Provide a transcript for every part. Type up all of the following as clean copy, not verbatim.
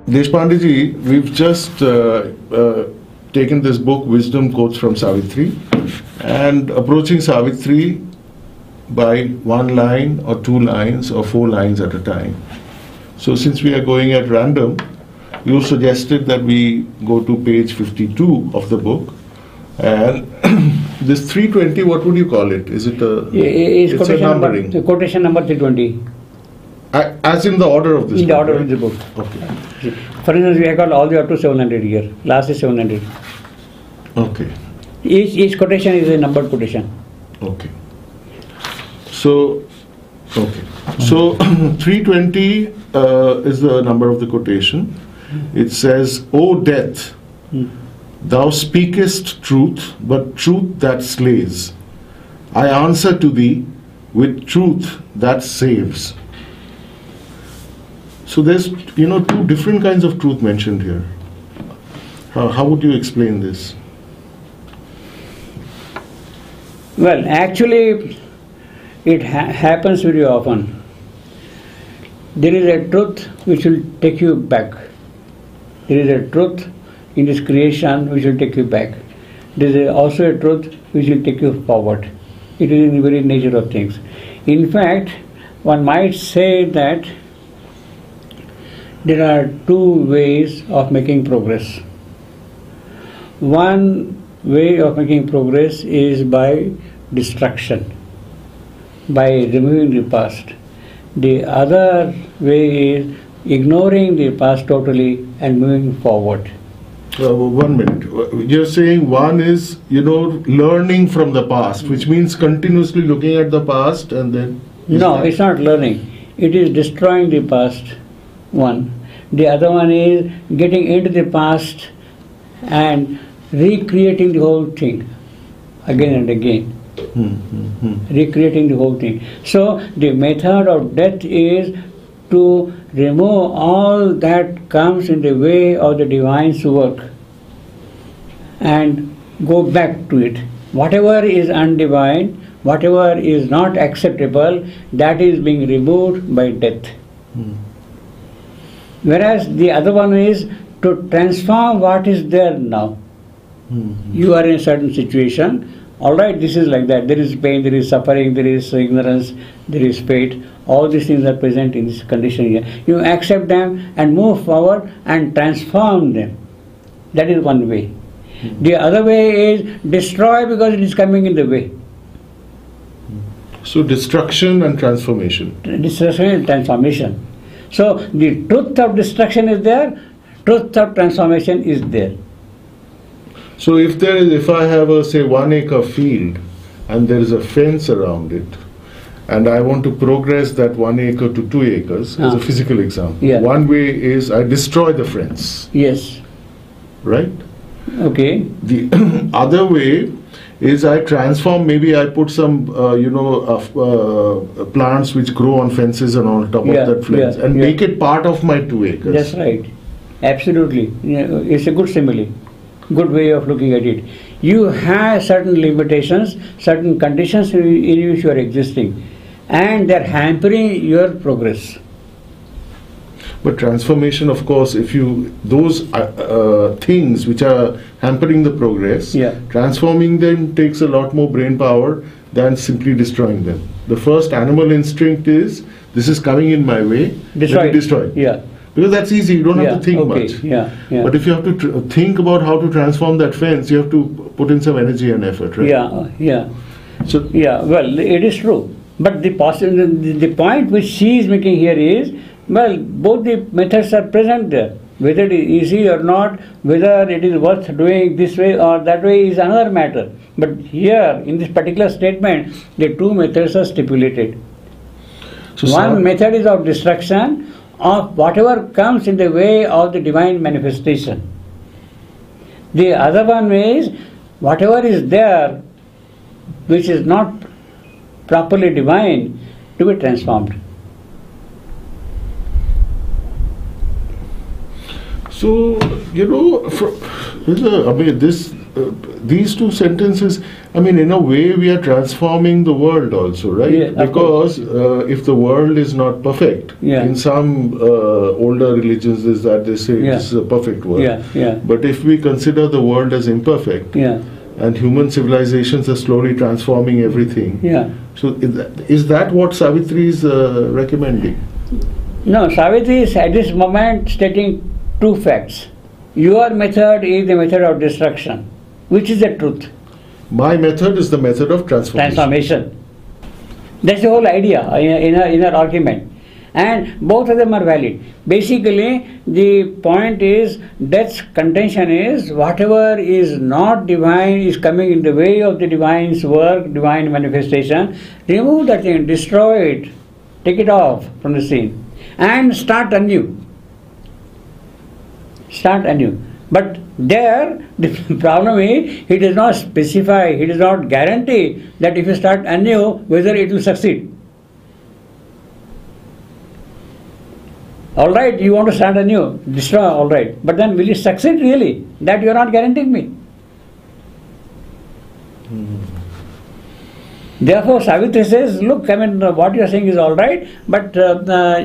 Deshpande ji, we've just taken this book, Wisdom Quotes from Savitri, and approaching Savitri by one line or two lines or four lines at a time. So since we are going at random, you suggested that we go to page 52 of the book. And this 320, what would you call it? Is it it's a numbering? Quotation number 320. As in the order of this book? In the order right? of the book. Okay. For instance, we have got all the way up to 700 here. Last is 700. Okay. Each quotation is a numbered quotation. Okay. So, okay. So, 320 is the number of the quotation. It says, O death, thou speakest truth, but truth that slays. I answer to thee with truth that saves. So there's, two different kinds of truth mentioned here. How would you explain this? Well, actually, it happens very often. There is a truth which will take you back. There is a truth in this creation which will take you back. There is also a truth which will take you forward. It is in the very nature of things. In fact, one might say that there are two ways of making progress. One way of making progress is by destruction, by removing the past. The other way is ignoring the past totally and moving forward. 1 minute. You're saying one is, learning from the past, which means continuously looking at the past and then... No, it's not learning. It is destroying the past, one. The other one is getting into the past and recreating the whole thing again and again. Recreating the whole thing. So the method of death is to remove all that comes in the way of the divine's work and go back to it. Whatever is undivine, whatever is not acceptable, that is being removed by death. Whereas the other one is to transform what is there now. You are in a certain situation. Alright, this is like that. There is pain, there is suffering, there is ignorance, there is fate. All these things are present in this condition here. You accept them and move forward and transform them. That is one way. The other way is destroy because it is coming in the way. So destruction and transformation. Destruction and transformation. So the truth of destruction is there, truth of transformation is there. So if I have a, say, 1 acre field and there is a fence around it, and I want to progress that 1 acre to 2 acres, as a physical example. Yeah. One way is I destroy the fence. Yes. Right? Okay. The other way is I transform, maybe I put some, plants which grow on fences and on top of that fence and make it part of my 2 acres. That's right. Absolutely. It's a good simile. Good way of looking at it. You have certain limitations, certain conditions in which you are existing, and they are hampering your progress. But transformation, of course, if those things which are hampering the progress, transforming them takes a lot more brain power than simply destroying them. The first animal instinct is, this is coming in my way, let me destroy it. Yeah. Because that's easy, you don't have to think much. But if you have to think about how to transform that fence, you have to put in some energy and effort, right? So well, it is true. But the point which she is making here is, well, both the methods are present there. Whether it is easy or not, whether it is worth doing this way or that way is another matter. But here, in this particular statement, the two methods are stipulated. So one method is of destruction of whatever comes in the way of the divine manifestation. The other one is whatever is there which is not properly divine to be transformed. So, this these two sentences, I mean, in a way, we are transforming the world also, right? Yeah, of because if the world is not perfect, Yeah. in some older religions is that they say Yeah. this is a perfect world. Yeah, yeah. But if we consider the world as imperfect, Yeah, and human civilizations are slowly transforming everything, yeah. so is that what Savitri is recommending? No, Savitri is at this moment stating two facts. Your method is the method of destruction, which is the truth. My method is the method of transformation. Transformation. That's the whole idea in our argument. And both of them are valid. Basically, the point is, Death's contention is whatever is not divine is coming in the way of the divine's work, divine manifestation. Remove that thing, destroy it, take it off from the scene, and start anew. Start anew. But there, the problem is, he does not specify, he does not guarantee that if you start anew, whether it will succeed. All right, you want to start anew, destroy, all right. But then will it succeed really? That you are not guaranteeing me. Therefore, Savitri says, look, I mean, what you are saying is all right, but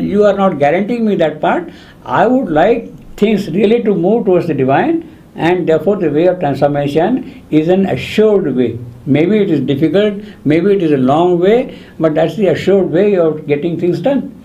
you are not guaranteeing me that part. I would like things really to move towards the divine, and therefore the way of transformation is an assured way. Maybe it is difficult, maybe it is a long way, but that's the assured way of getting things done.